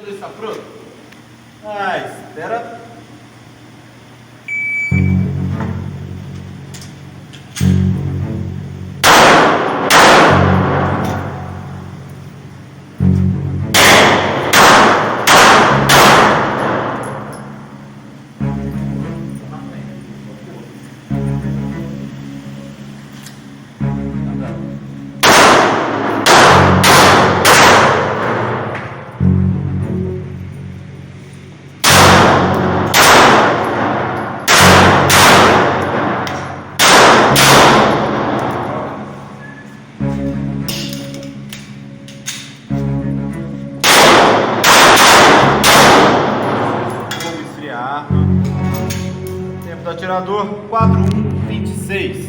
Tudo está pronto? Ah, espera. Tempo do atirador 4:1:26.